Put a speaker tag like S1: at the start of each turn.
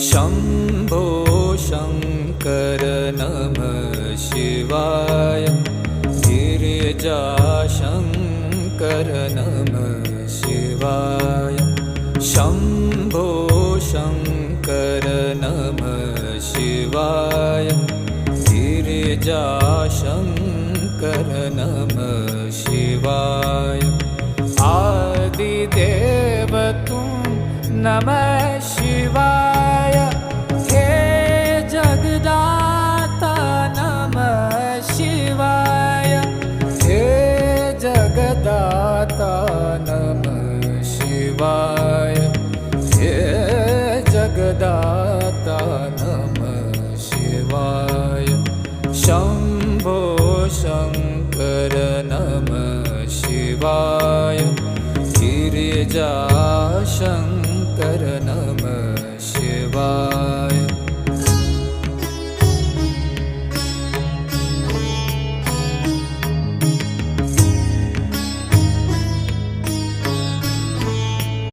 S1: शम्भो शङ्कर नमः शिवाय। गिरिजाशङ्कर नमः शिवाय। शम्भो शङ्कर नमः शिवाय। गिरिजाशङ्कर नमः शिवाय। आदिदेव तुम नमः शिवाय। हे जगदाता नमः शिवाय। हे जगदाता नमः शिवाय। हे जगदाता नमः शिवाय। शम्भो शङ्कर नमः शिवाय। गिरिजाशङ्कर नमः शिवाय।